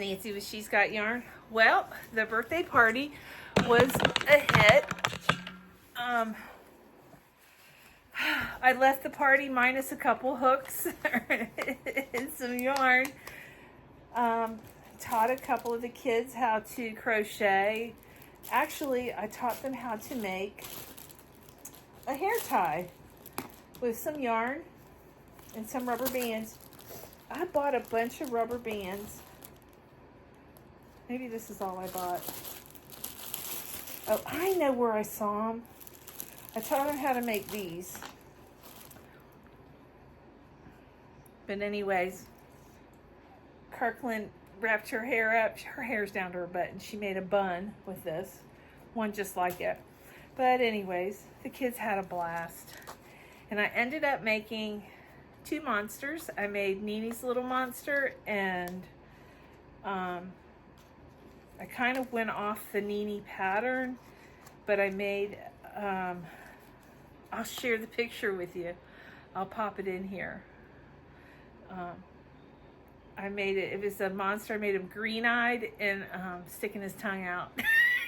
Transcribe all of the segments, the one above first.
Nancy with She's Got Yarn. Well, the birthday party was a hit. I left the party minus a couple hooks and some yarn. Taught a couple of the kids how to crochet. Actually, I taught them how to make a hair tie with some yarn and some rubber bands. I bought a bunch of rubber bands. Maybe this is all I bought. Oh, I know where I saw them. I taught them how to make these. But anyways, Kirkland wrapped her hair up. Her hair's down to her butt, and she made a bun with this. One just like it. But anyways, the kids had a blast. And I ended up making two monsters. I made Nini's little monster, and I kind of went off the Nini pattern, but I made, I'll share the picture with you. I'll pop it in here. I made it, it was a monster. I made him green-eyed and sticking his tongue out.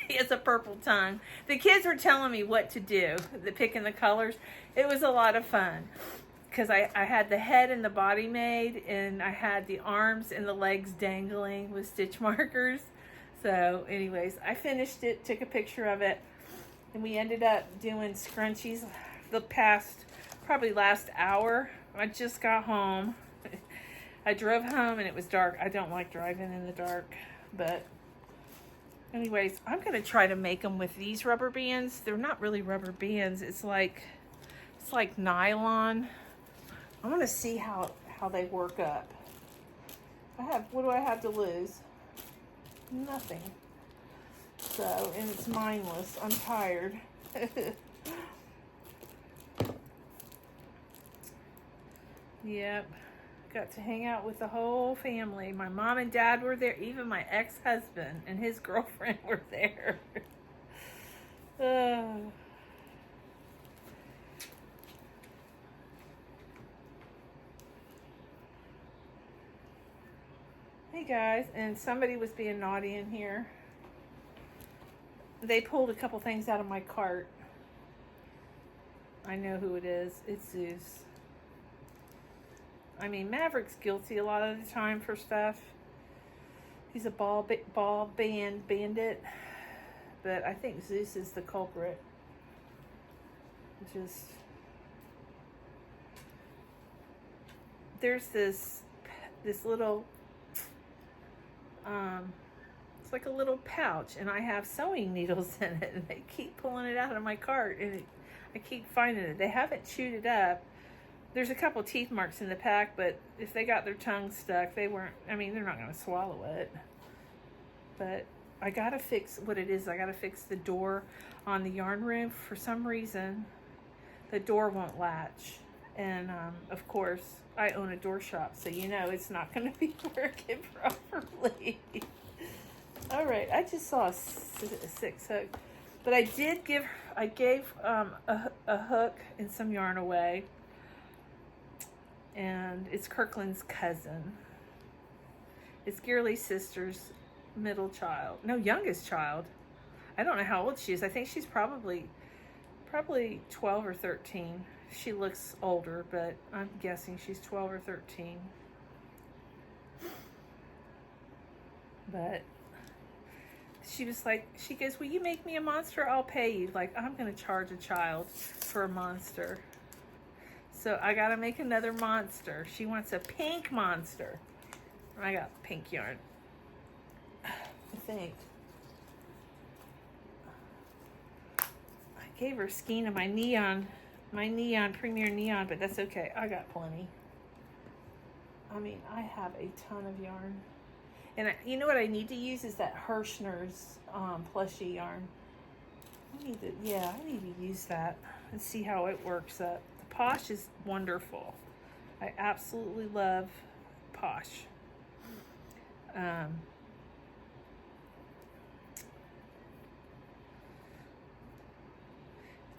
He has a purple tongue. The kids were telling me what to do, picking the colors. It was a lot of fun because I had the head and the body made, and I had the arms and the legs dangling with stitch markers. So anyways, I finished it, took a picture of it, and we ended up doing scrunchies the past, probably last hour. I just got home. I drove home and it was dark. I don't like driving in the dark, but anyways, I'm going to try to make them with these rubber bands. They're not really rubber bands. It's like nylon. I want to see how they work up. What do I have to lose? Nothing. So, and it's mindless. I'm tired. Yep. Got to hang out with the whole family. My mom and dad were there. Even my ex-husband and his girlfriend were there. Hey guys, and somebody was being naughty in here. They pulled a couple things out of my cart. I know who it is. It's Zeus. I mean, Maverick's guilty a lot of the time for stuff. He's a ball bandit. But I think Zeus is the culprit. There's this little, it's like a little pouch, and I have sewing needles in it, and they keep pulling it out of my cart, and I keep finding it. They haven't chewed it up. There's a couple teeth marks in the pack, but if they got their tongue stuck, they're not going to swallow it. But I got to fix what it is. I got to fix the door on the yarn room. For some reason, the door won't latch. And, of course, I own a door shop, so you know it's not going to be working properly. All right, I just saw a 6 hook. But I gave a hook and some yarn away. And it's Kirkland's cousin. It's Gearly's sister's youngest child. I don't know how old she is. I think she's probably 12 or 13. She looks older, but I'm guessing she's 12 or 13. But she was like, she goes, will you make me a monster? I'll pay you. Like, I'm going to charge a child for a monster. So I got to make another monster. She wants a pink monster. I got pink yarn, I think. I gave her Skeena my neon premier neon, but that's okay. I got plenty. I mean, I have a ton of yarn. And you know what I need to use is that Hirschner's plushie yarn. I need to use that and see how it works up. The Posh is wonderful. I absolutely love Posh.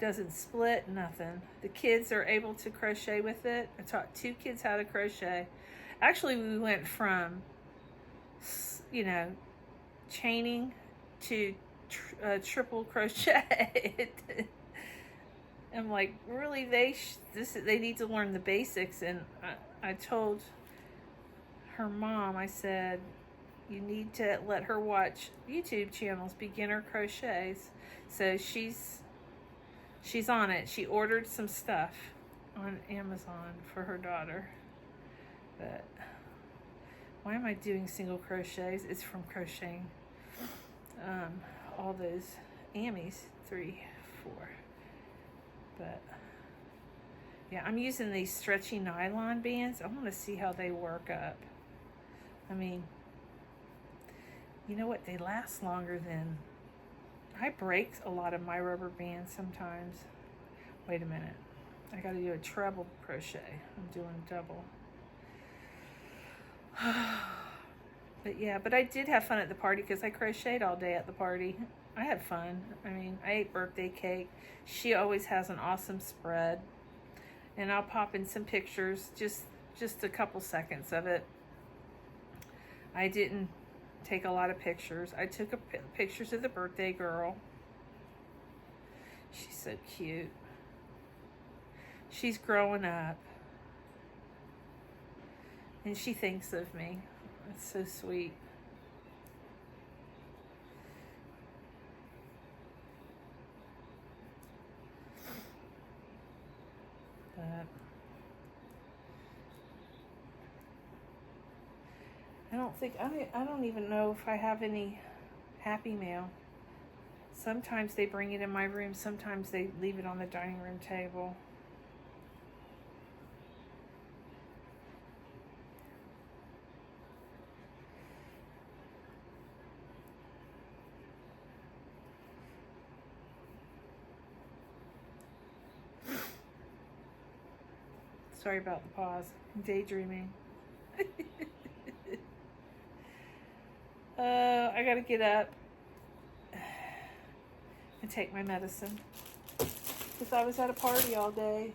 Doesn't split, nothing. The kids are able to crochet with it. I taught 2 kids how to crochet. Actually, we went from you know, chaining to triple crochet. I'm like, really, they need to learn the basics. And I told her mom, I said, you need to let her watch YouTube channels, beginner crochets. So she's on it. She ordered some stuff on Amazon for her daughter. But why am I doing single crochets? It's from crocheting all those Amies, 3, 4. But yeah, I'm using these stretchy nylon bands. I want to see how they work up. I mean, you know what? They last longer than... I break a lot of my rubber bands sometimes. Wait a minute. I got to do a treble crochet. I'm doing double. But yeah, but I did have fun at the party because I crocheted all day at the party. I had fun. I mean, I ate birthday cake. She always has an awesome spread. And I'll pop in some pictures, just a couple seconds of it. I didn't take a lot of pictures. I took pictures of the birthday girl. She's so cute. She's growing up. And she thinks of me. It's so sweet. But I don't even know if I have any Happy Mail. Sometimes they bring it in my room. Sometimes they leave it on the dining room table. Sorry about the pause. I'm daydreaming. I gotta get up and take my medicine because I was at a party all day.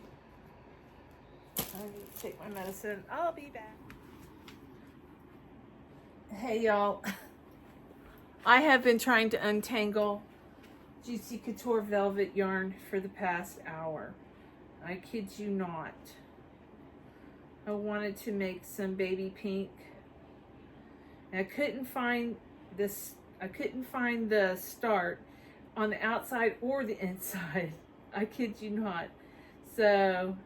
I need to take my medicine. I'll be back. Hey y'all. I have been trying to untangle Juicy Couture velvet yarn for the past hour. I kid you not. I wanted to make some baby pink. And I couldn't find this. I couldn't find the start on the outside or the inside. I kid you not. So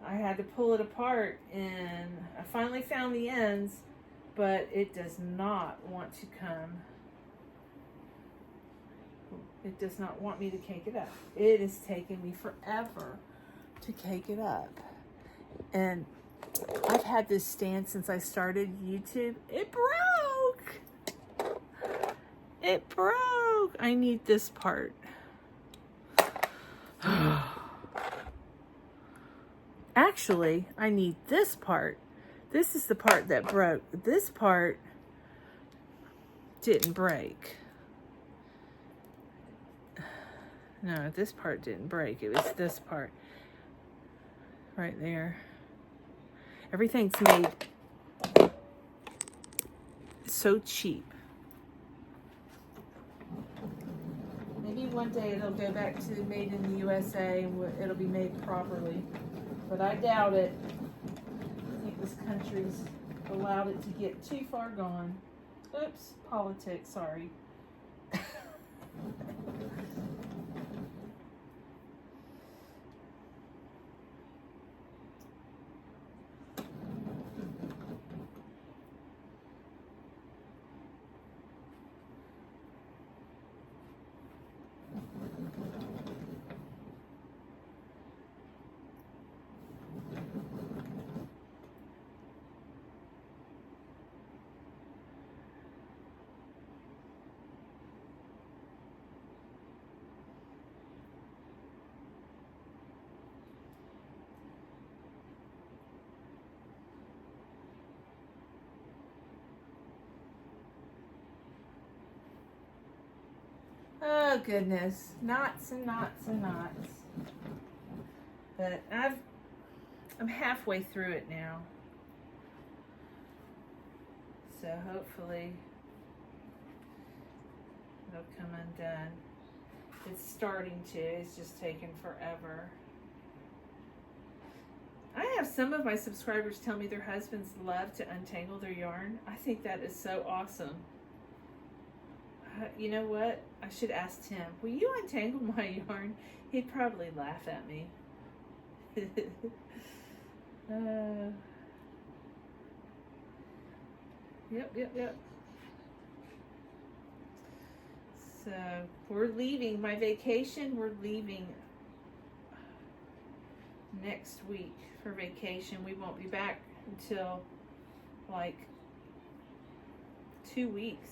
I had to pull it apart, and I finally found the ends, but it does not want to come. It does not want me to cake it up. It is taking me forever to cake it up. And I've had this stand since I started YouTube. It broke. It broke. I need this part. Actually, I need this part. This is the part that broke. This part didn't break. No, this part didn't break. It was this part. Right there. Everything's made so cheap. Maybe one day it'll go back to made in the USA and it'll be made properly. But I doubt it. I think this country's allowed it to get too far gone. Oops, politics, sorry. Oh goodness, knots and knots and knots. But I'm halfway through it now. So hopefully it'll come undone. It's starting to, it's just taking forever. I have some of my subscribers tell me their husbands love to untangle their yarn. I think that is so awesome. You know what? I should ask Tim, will you untangle my yarn? He'd probably laugh at me. Yep. So we're leaving my vacation. We're leaving next week for vacation. We won't be back until like 2 weeks.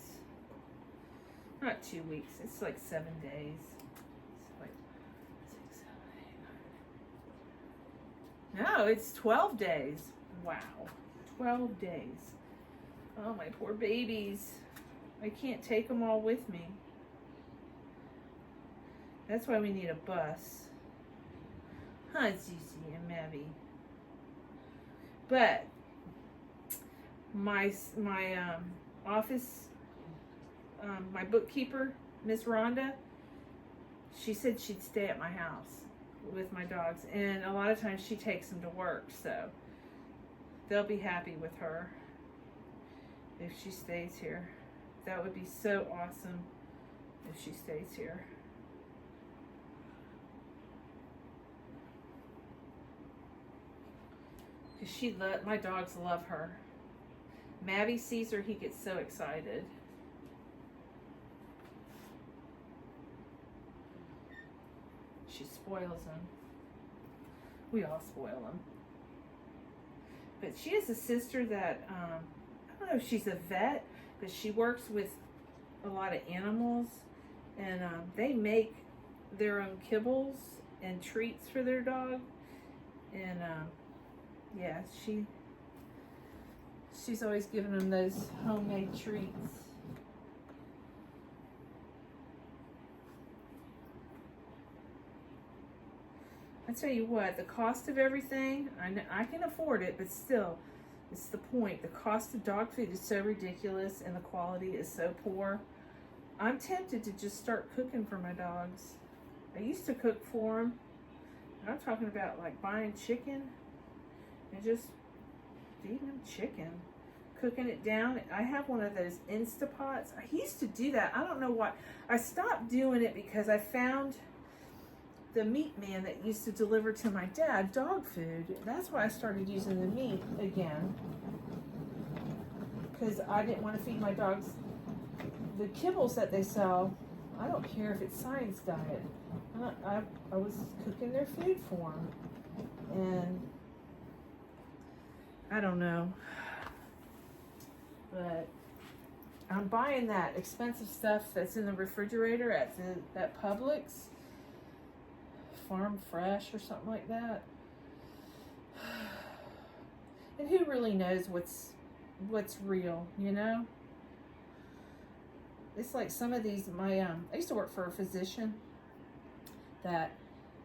Not 2 weeks. It's like 7 days. It's like 6, 7, 8, 9. No, it's 12 days. Wow, 12 days. Oh, my poor babies. I can't take them all with me. That's why we need a bus. Huh, Zizi and Maddie. But my office, my bookkeeper, Miss Rhonda, she said she'd stay at my house with my dogs, and a lot of times she takes them to work, so they'll be happy with her if she stays here. That would be so awesome if she stays here. Because my dogs love her. Maddie sees her, he gets so excited. She spoils him. We all spoil him. But she has a sister that, I don't know if she's a vet, but she works with a lot of animals, and they make their own kibbles and treats for their dog. And yeah, she's always giving them those homemade treats. I tell you what, the cost of everything, I can afford it, but still, it's the point. The cost of dog food is so ridiculous and the quality is so poor. I'm tempted to just start cooking for my dogs. I used to cook for them. I'm talking about like buying chicken and just feeding them chicken, cooking it down. I have one of those Instapots. I used to do that. I don't know why. I stopped doing it because I found the meat man that used to deliver to my dad dog food. That's why I started using the meat again, because I didn't want to feed my dogs the kibbles that they sell. I don't care if it's science diet. I was cooking their food for them, and I don't know, but I'm buying that expensive stuff that's in the refrigerator at Publix, Farm Fresh or something like that. And who really knows what's real, you know? It's like some of these, I used to work for a physician that,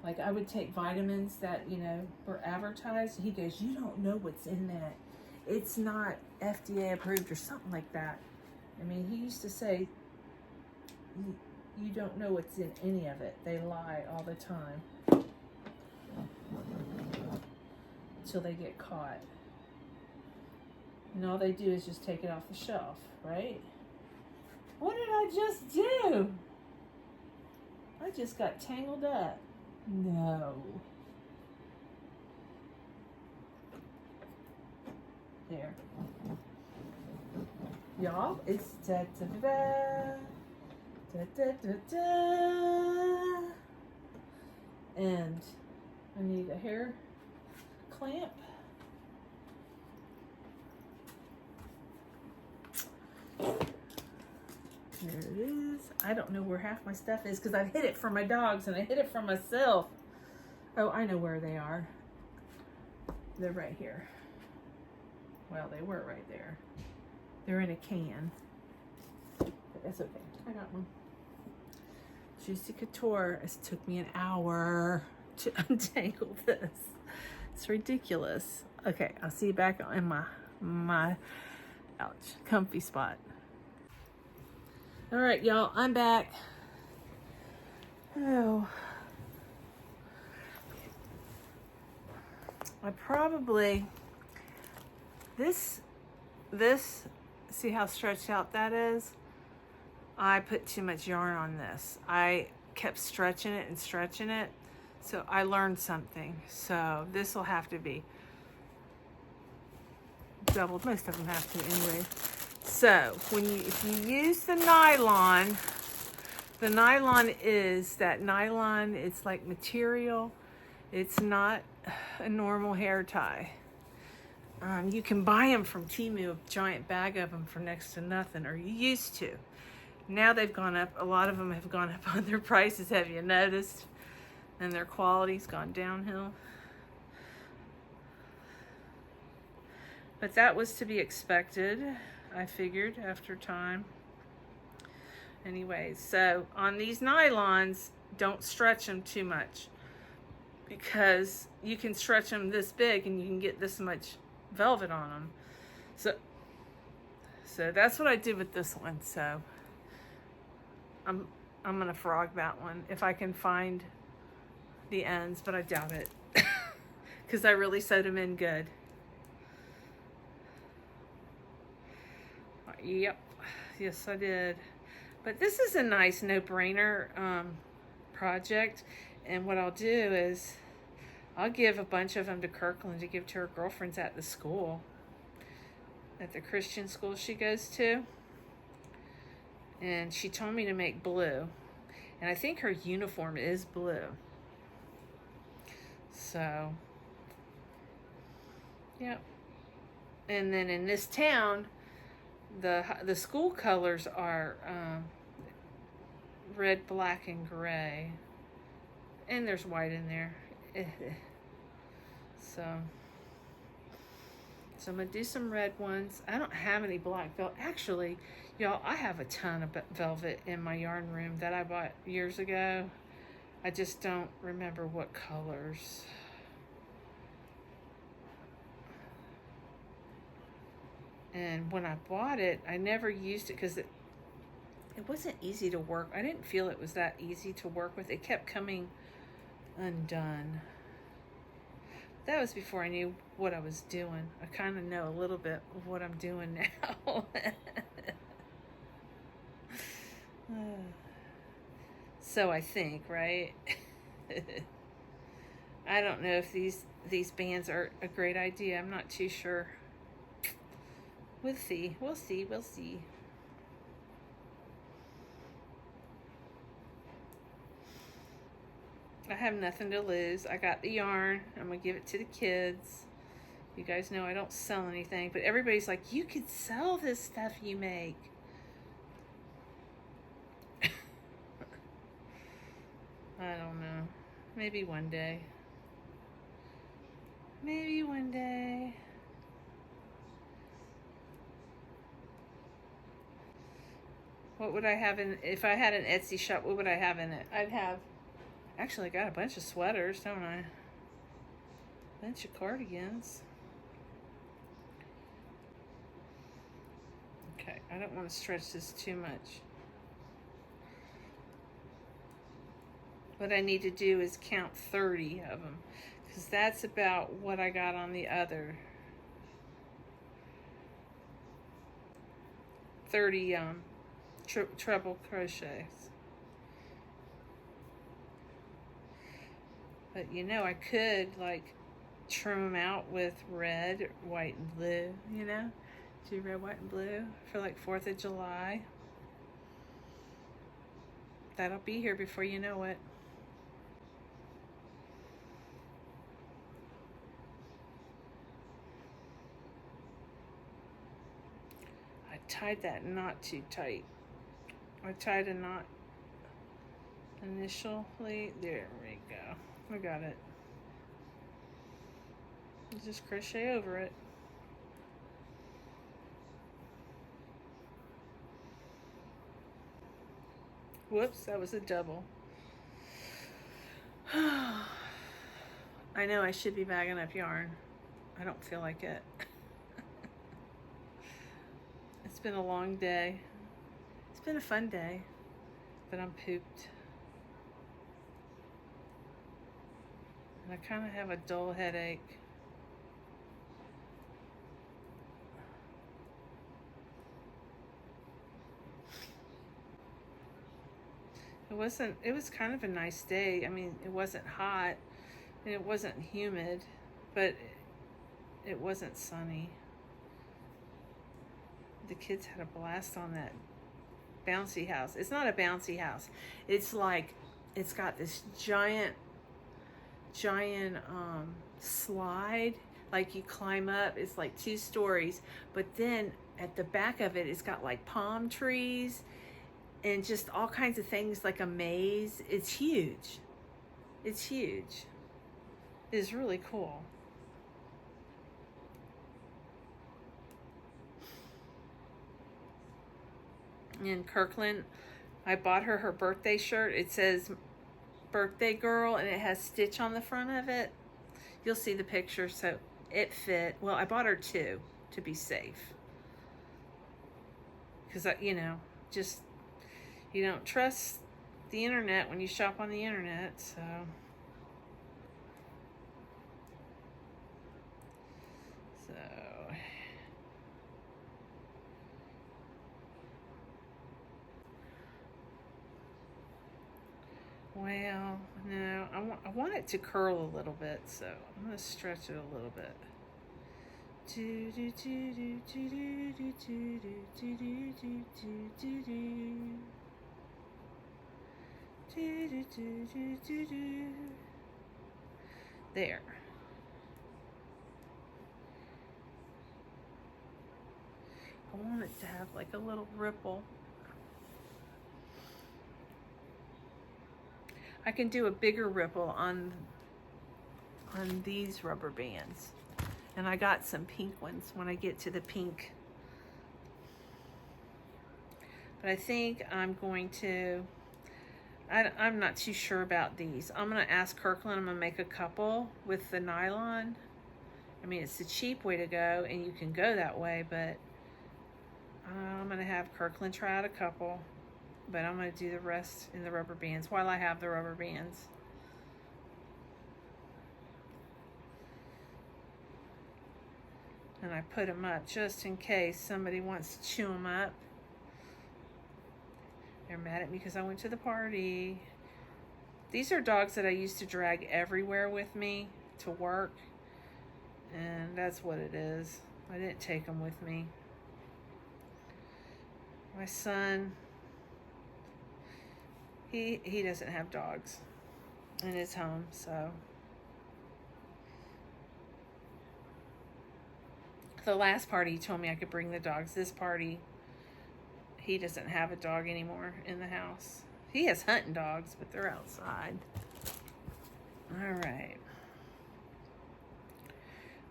like, I would take vitamins that, you know, were advertised. He goes, you don't know what's in that. It's not FDA approved or something like that. I mean, he used to say, you don't know what's in any of it. They lie all the time until they get caught. And all they do is just take it off the shelf, right? What did I just do? I just got tangled up. No. There. Y'all, it's da-da-da-da, da-da-da-da. And I need a hair clamp. There it is. I don't know where half my stuff is because I've hid it from my dogs and I hid it from myself. Oh, I know where they are. They're right here. Well, they were right there. They're in a can. But that's okay. I got one. Juicy Couture. It took me an hour to untangle this. It's ridiculous. Okay, I'll see you back in my Ouch, comfy spot. All right, y'all, I'm back. Oh. I probably, this, see how stretched out that is? I put too much yarn on this. I kept stretching it and stretching it, so I learned something. So this will have to be doubled. Most of them have to anyway. So if you use the nylon is that nylon. It's like material. It's not a normal hair tie. You can buy them from Temu, a giant bag of them for next to nothing, or you used to. Now they've gone up. A lot of them have gone up on their prices. Have you noticed? And their quality's gone downhill. But that was to be expected, I figured, after time. Anyways, so on these nylons, don't stretch them too much, because you can stretch them this big and you can get this much velvet on them. So that's what I did with this one. So I'm gonna frog that one if I can find the ends, but I doubt it because I really sewed them in good. Yep, yes I did. But this is a nice no-brainer project, and what I'll do is I'll give a bunch of them to Kirkland to give to her girlfriends at the school, at the Christian school she goes to. And she told me to make blue, and I think her uniform is blue. So, yep. And then in this town, the school colors are red, black, and gray, and there's white in there. So I'm gonna do some red ones. I don't have any black velvet. Actually, y'all, I have a ton of velvet in my yarn room that I bought years ago. I just don't remember what colors. And when I bought it, I never used it because it wasn't easy to work. I didn't feel it was that easy to work with. It kept coming undone. That was before I knew what I was doing. I kind of know a little bit of what I'm doing now. So I think, right? I don't know if these bands are a great idea. I'm not too sure. We'll see. We'll see. We'll see. I have nothing to lose. I got the yarn. I'm going to give it to the kids. You guys know I don't sell anything, but everybody's like, you could sell this stuff you make. I don't know. Maybe one day. Maybe one day. What would I have in, if I had an Etsy shop, what would I have in it? I'd have, actually I got a bunch of sweaters, don't I? A bunch of cardigans. Okay, I don't want to stretch this too much. What I need to do is count 30 of them, because that's about what I got on the other. 30 treble crochets. But you know, I could like trim them out with red, white, and blue, you know? Do red, white, and blue for like 4th of July. That'll be here before you know it. I tied that knot too tight. I tied a knot initially. There we go. I got it. Just crochet over it. Whoops, that was a double. I know I should be bagging up yarn. I don't feel like it. It's been a long day. It's been a fun day, but I'm pooped. And I kind of have a dull headache. It was kind of a nice day. I mean, it wasn't hot and it wasn't humid, but it wasn't sunny. The kids had a blast on that bouncy house. It's not a bouncy house. It's like, it's got this giant slide, like you climb up. It's like 2 stories, but then at the back of it, it's got like palm trees and just all kinds of things, like a maze. It's huge. It's huge. It's really cool. And Kirkland, I bought her birthday shirt. It says birthday girl and it has Stitch on the front of it. You'll see the picture. So it fit. Well, I bought her 2 to be safe, because just, you don't trust the internet when you shop on the internet. So well, no, I want it to curl a little bit, so I'm going to stretch it a little bit. There. I want it to have like a little ripple. I can do a bigger ripple on these rubber bands. And I got some pink ones when I get to the pink. But I think I'm going to, I'm not too sure about these. I'm going to ask Kirkland. I'm going to make a couple with the nylon. I mean, it's the cheap way to go, and you can go that way, but I'm going to have Kirkland try out a couple. But I'm going to do the rest in the rubber bands while I have the rubber bands. And I put them up just in case somebody wants to chew them up. They're mad at me because I went to the party. These are dogs that I used to drag everywhere with me to work. And that's what it is. I didn't take them with me. My son, he doesn't have dogs in his home, so. The last party he told me I could bring the dogs. This party, he doesn't have a dog anymore in the house. He has hunting dogs, but they're outside. All right.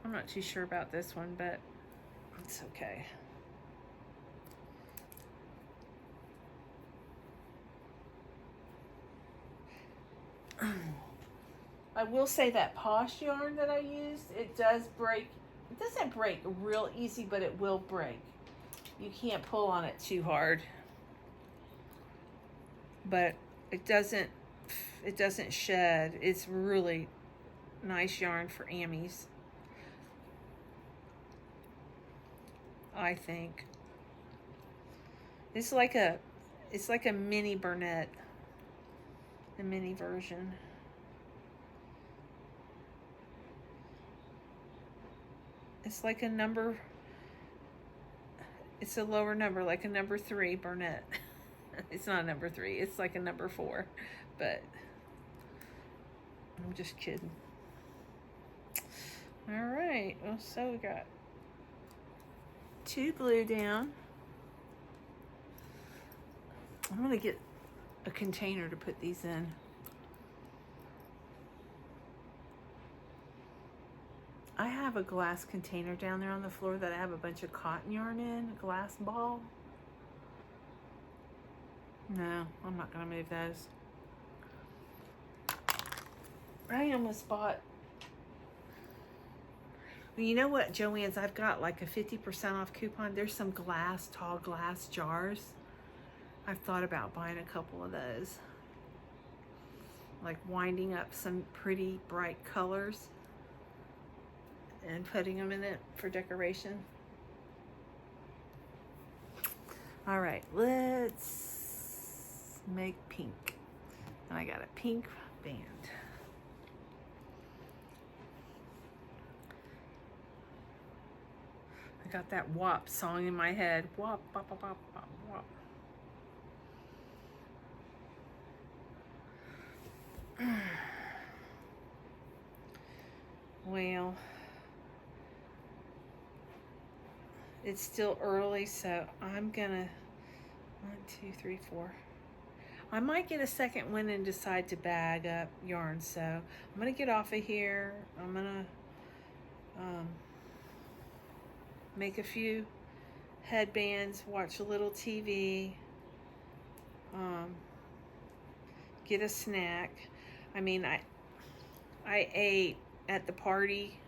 I'm not too sure about this one, but it's okay. I will say that Posh yarn that I used, it does break. It doesn't break real easy, but it will break. You can't pull on it too hard. But it doesn't shed. It's really nice yarn for Ammies, I think. It's like a mini Burnett, the mini version. It's like a number, it's a lower number, like a number 3 Burnett. It's not a number 3, it's like a number 4, but I'm just kidding. All right, well, so we got 2 glue down. I'm gonna get a container to put these in. I have a glass container down there on the floor that I have a bunch of cotton yarn in, a glass ball. No, I'm not gonna move those. I almost bought You know what, Joann's, I've got like a 50% off coupon. There's some tall glass jars. I've thought about buying a couple of those. Like winding up some pretty bright colors and putting them in it for decoration. All right, let's make pink. And I got a pink band. I got that WAP song in my head. WAP, wop, wop, wop, wop, wop. Well, it's still early, so I'm gonna 1, 2, 3, 4. I might get a second one and decide to bag up yarn, so I'm gonna get off of here. I'm gonna make a few headbands, watch a little TV, get a snack. I mean, I ate at the party.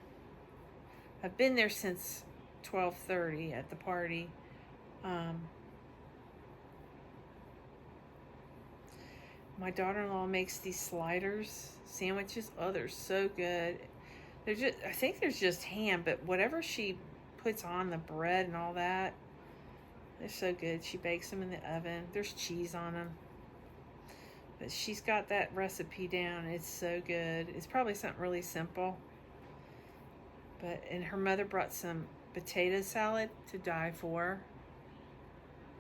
I've been there since 12:30 at the party. My daughter-in-law makes these sliders sandwiches. Oh, they're so good. They're just, I think there's just ham, but whatever she puts on the bread and all that, they're so good. She bakes them in the oven. There's cheese on them. But she's got that recipe down. It's so good. It's probably something really simple. And her mother brought some potato salad to die for.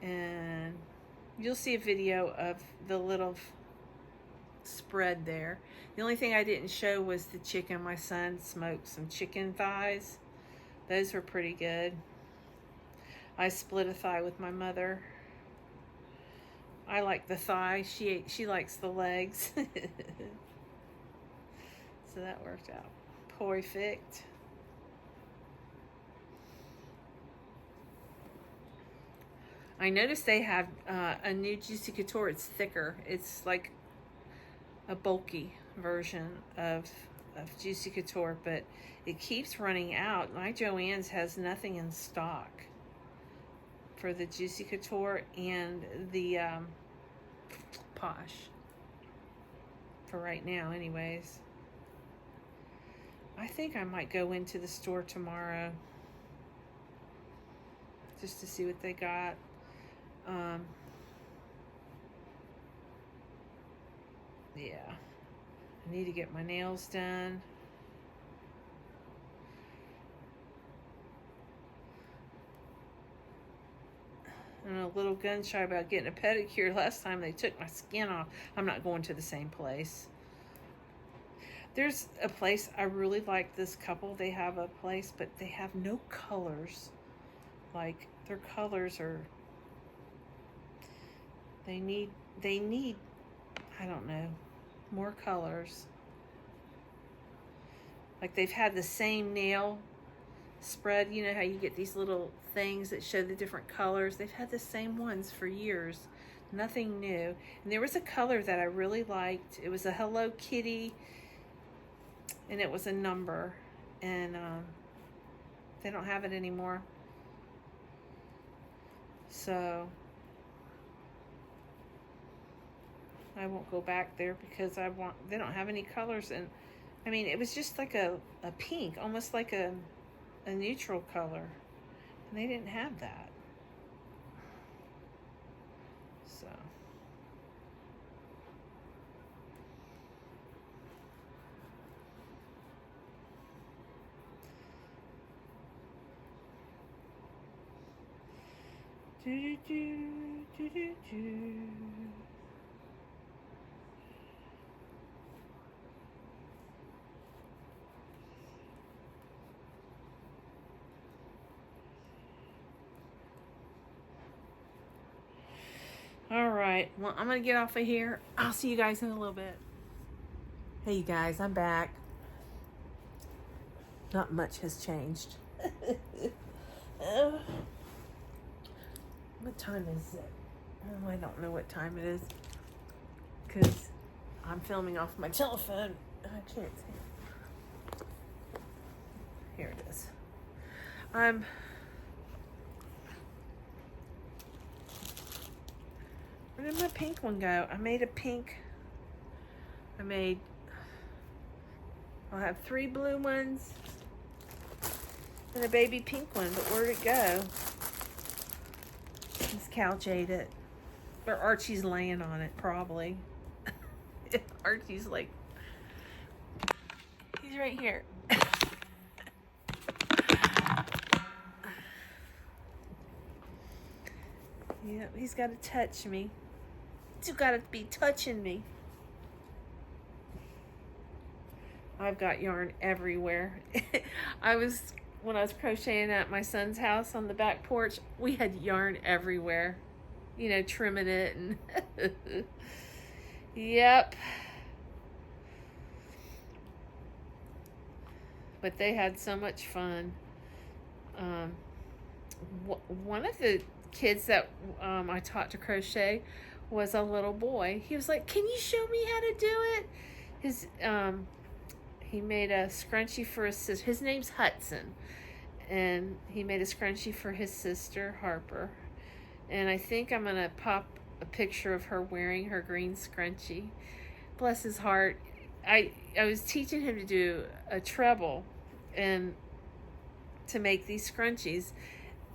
And you'll see a video of the little spread there. The only thing I didn't show was the chicken. My son smoked some chicken thighs. Those were pretty good. I split a thigh with my mother. I like the thigh. She likes the legs. So that worked out perfect. I noticed they have a new Juicy Couture. It's thicker. It's like a bulky version of Juicy Couture, but it keeps running out. My Joann's has nothing in stock for the Juicy Couture and the Posh. For right now, anyways. I think I might go into the store tomorrow just to see what they got. Yeah, I need to get my nails done. I'm a little gun shy about getting a pedicure. Last time they took my skin off. I'm not going to the same place. There's a place, I really like this couple. They have a place, but they have no colors. Like, their colors are, they need, I don't know, more colors. Like, they've had the same nail spread. You know how you get these little things that show the different colors? They've had the same ones for years. Nothing new. And there was a color that I really liked. It was a Hello Kitty, and it was a number. And they don't have it anymore. So I won't go back there because they don't have any colors. And I mean, it was just like a pink, almost like a neutral color. And they didn't have that. So do do do do do. All right, well, I'm gonna get off of here. I'll see you guys in a little bit. Hey, you guys, I'm back. Not much has changed. What time is it? Oh, I don't know what time it is because I'm filming off my telephone. I can't see. Here it is. Where did my pink one go? I made a pink. I'll have 3 blue ones and a baby pink one, but where'd it go? This couch ate it. Or Archie's laying on it, probably. Archie's like, he's right here. Yep, he's got to touch me. He's got to be touching me. I've got yarn everywhere. When I was crocheting at my son's house on the back porch, we had yarn everywhere. You know, trimming it and yep. But they had so much fun. One of the kids that I taught to crochet was a little boy. He was like, "Can you show me how to do it?" He made a scrunchie for his sister. His name's Hudson. And he made a scrunchie for his sister, Harper. And I think I'm going to pop a picture of her wearing her green scrunchie. Bless his heart. I was teaching him to do a treble and to make these scrunchies.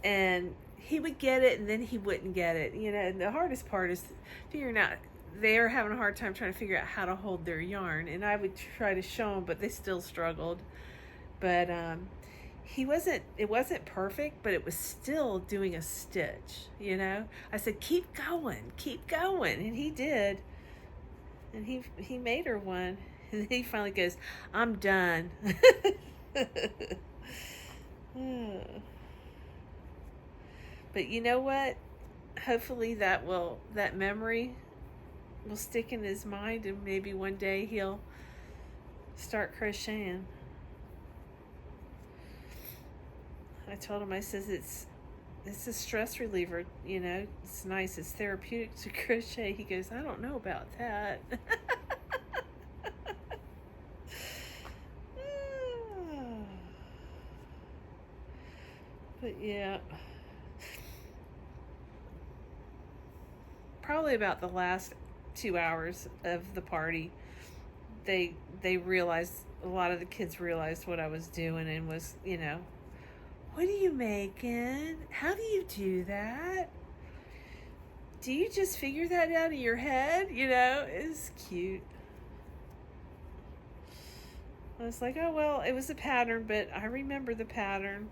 And he would get it and then he wouldn't get it. You know, and the hardest part is figuring out. They're having a hard time trying to figure out how to hold their yarn, and I would try to show them, but they still struggled. But it wasn't perfect, but it was still doing a stitch, you know. I said, keep going, and he did. And he made her one, and he finally goes, I'm done. But you know what? Hopefully that memory will stick in his mind, and maybe one day he'll start crocheting. I told him, I says, it's a stress reliever, you know, it's nice, it's therapeutic to crochet. He goes, I don't know about that. But yeah, probably about the last 2 hours of the party, they realized, a lot of the kids realized what I was doing and was, you know, what are you making? How do you do that? Do you just figure that out in your head? You know, it's cute. I was like, oh, well, it was a pattern, but I remember the pattern.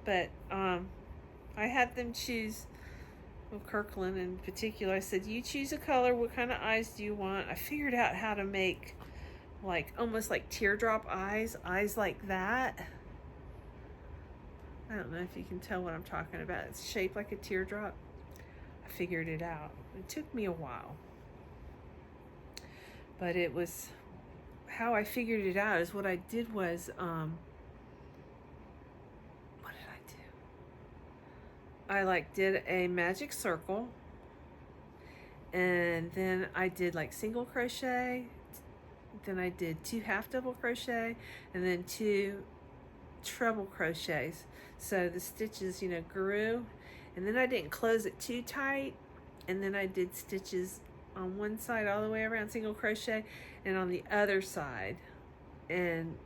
But I had them choose, well, Kirkland in particular, I said, you choose a color, what kind of eyes do you want? I figured out how to make like almost like teardrop eyes like that. I don't know if you can tell what I'm talking about. It's shaped like a teardrop. I figured it out. It took me a while, but it was how I figured it out. Is what I did was what did I do? I like did a magic circle, and then I did like single crochet, then I did 2 half double crochet, and then 2 treble crochets. So the stitches, you know, grew, and then I didn't close it too tight, and then I did stitches on one side all the way around single crochet and on the other side, and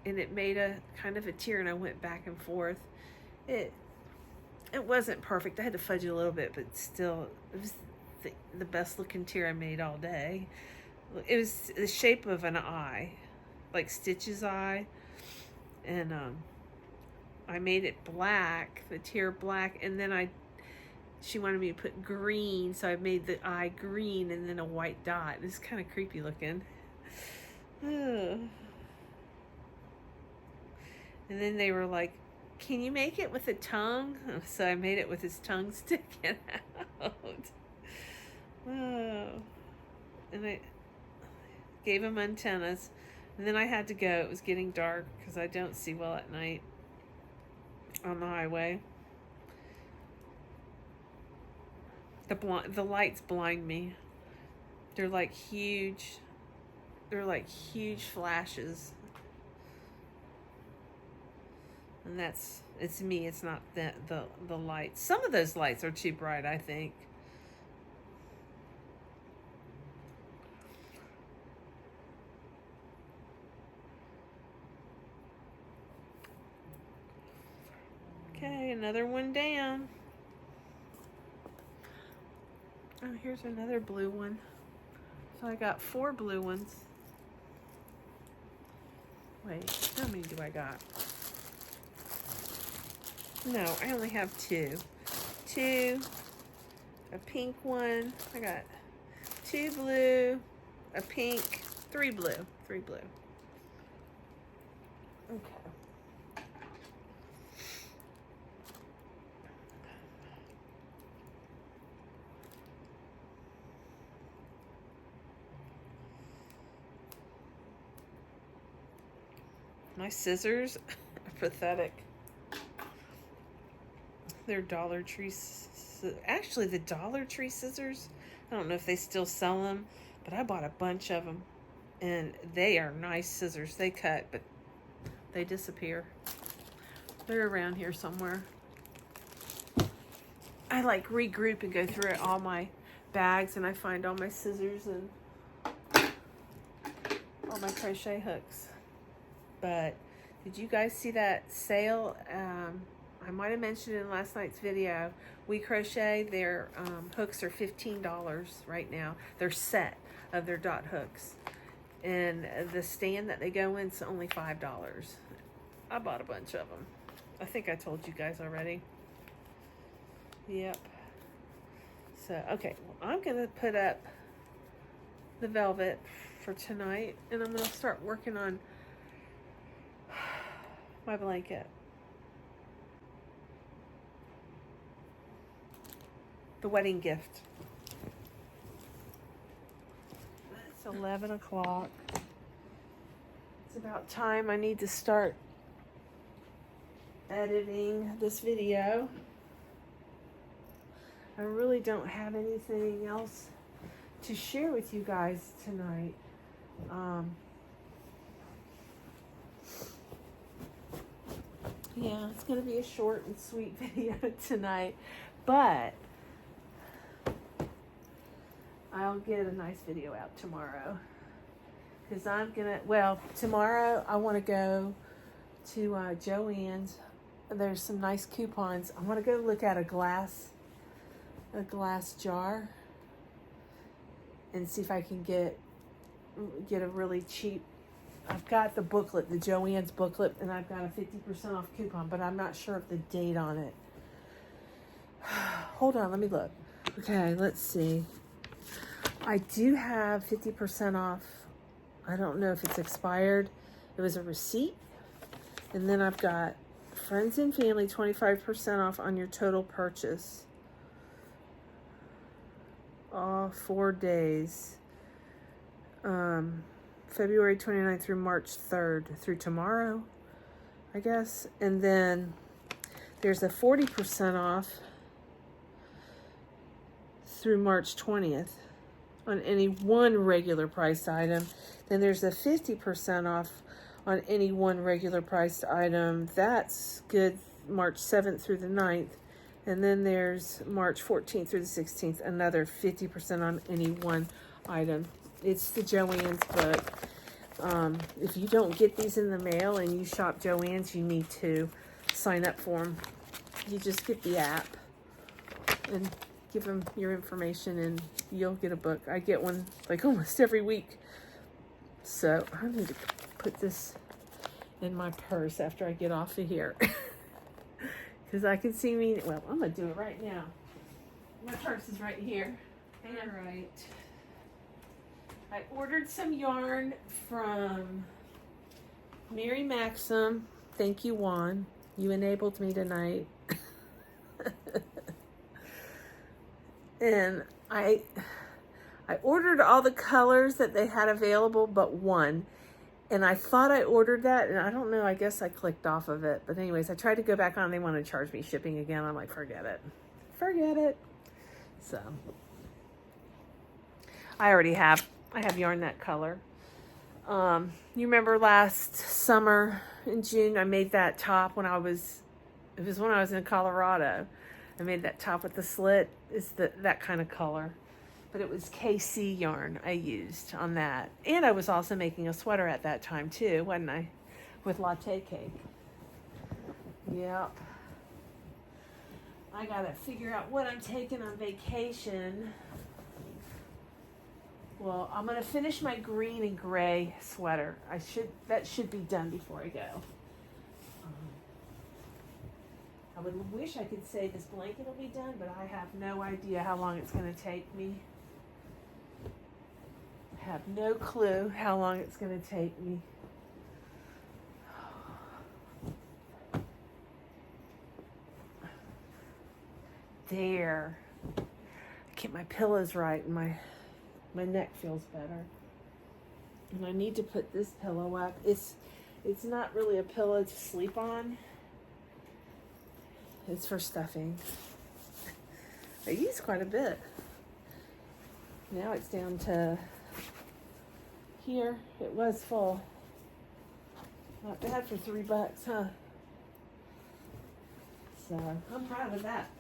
it made a kind of a tier, and I went back and forth. It wasn't perfect. I had to fudge it a little bit, but still it was the best looking tier I made all day. It was the shape of an eye, like Stitch's eye, and I made it black, the tier black, and then she wanted me to put green, so I made the eye green and then a white dot. It's kind of creepy looking. And then they were like, can you make it with a tongue? So I made it with his tongue sticking out. And I gave him antennas, and then I had to go. It was getting dark because I don't see well at night on the highway. The lights blind me. They're like huge flashes. And it's me, it's not the lights. Some of those lights are too bright, I think. Okay, another one down. Oh, here's another blue one. So I got 4 blue ones. Wait, how many do I got? No, I only have 2. 2, a pink one. I got 2 blue, a pink, 3 blue. 3 blue. Okay. My scissors are pathetic. They're Dollar Tree. Actually, the Dollar Tree scissors, I don't know if they still sell them, but I bought a bunch of them. And they are nice scissors. They cut, but they disappear. They're around here somewhere. I like regroup and go through all my bags, and I find all my scissors and all my crochet hooks. But did you guys see that sale? I might have mentioned in last night's video. We Crochet, their hooks are $15 right now. Their set of their dot hooks. And the stand that they go in is only $5. I bought a bunch of them. I think I told you guys already. Yep. So, okay. Well, I'm going to put up the velvet for tonight. And I'm going to start working on my blanket. The wedding gift. It's 11 o'clock. It's about time I need to start editing this video. I really don't have anything else to share with you guys tonight. Yeah, it's going to be a short and sweet video tonight, but I'll get a nice video out tomorrow. Because I'm going to, well, tomorrow I want to go to Joann's. There's some nice coupons. I want to go look at a glass jar and see if I can get a really cheap. I've got the booklet, the Joann's booklet, and I've got a 50% off coupon, but I'm not sure of the date on it. Hold on, let me look. Okay, let's see. I do have 50% off. I don't know if it's expired. It was a receipt. And then I've got friends and family 25% off on your total purchase. All 4 days. February 29th through March 3rd, through tomorrow, I guess. And then there's a 40% off through March 20th on any one regular priced item. Then there's a 50% off on any one regular priced item. That's good March 7th through the 9th. And then there's March 14th through the 16th, another 50% on any one item. It's the Joann's book. If you don't get these in the mail and you shop Joann's, you need to sign up for them. You just get the app and give them your information and you'll get a book. I get one like almost every week. So I need to put this in my purse after I get off of here. Because I can see me, well, I'm going to do it right now. My purse is right here. All right. I ordered some yarn from Mary Maxim. Thank you, Juan. You enabled me tonight. And I ordered all the colors that they had available but one. And I thought I ordered that, and I don't know, I guess I clicked off of it. But anyways, I tried to go back on. They want to charge me shipping again. I'm like, forget it. Forget it. So, I have yarn that color. You remember last summer in June, I made that top when it was when I was in Colorado. I made that top with the slit. It's that kind of color. But it was KC yarn I used on that. And I was also making a sweater at that time too, wasn't I? With latte cake. Yep. I gotta figure out what I'm taking on vacation. Well, I'm gonna finish my green and gray sweater. That should be done before I go. I would wish I could say this blanket will be done, but I have no idea how long it's gonna take me. I have no clue how long it's gonna take me. There. I get my pillows right and my neck feels better. And I need to put this pillow up. It's not really a pillow to sleep on. It's for stuffing. I use quite a bit. Now it's down to here. It was full. Not bad for $3, huh? So I'm proud of that.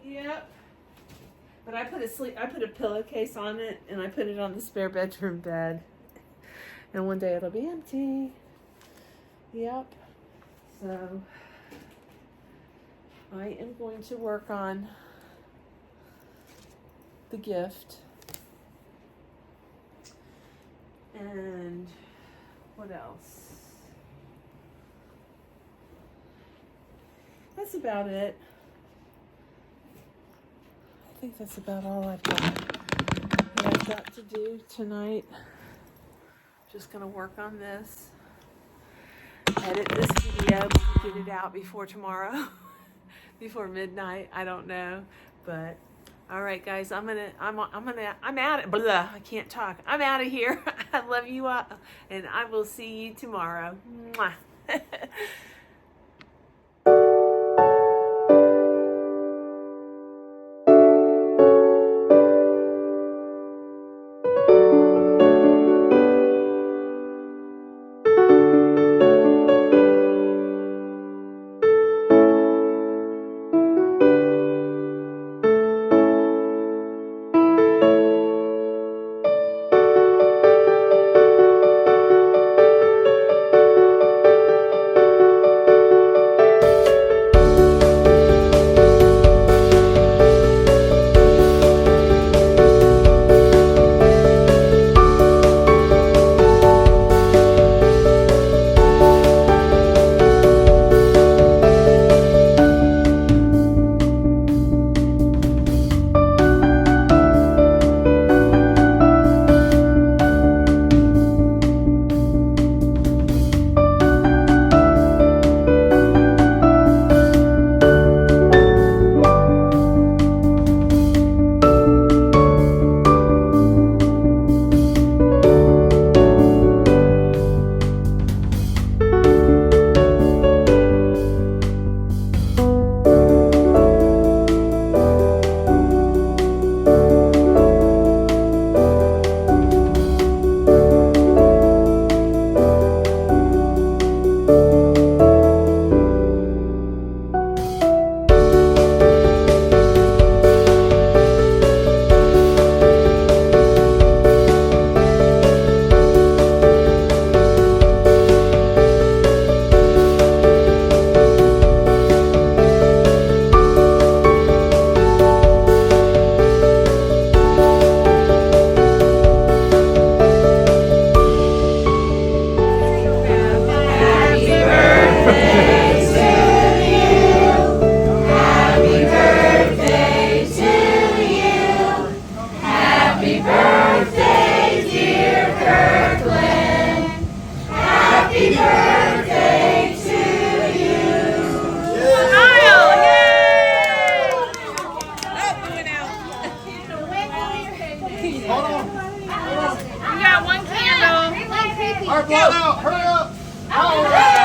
Yep. But I put a pillowcase on it and I put it on the spare bedroom bed. And one day it'll be empty. Yep. So I am going to work on the gift. And what else? That's about it. I think that's about all I've got to do tonight. Just gonna work on this, edit this video, get it out before tomorrow, before midnight. I don't know, but all right, guys. I'm out of blah. I can't talk. I'm out of here. I love you all, and I will see you tomorrow. Mwah. Hurry up!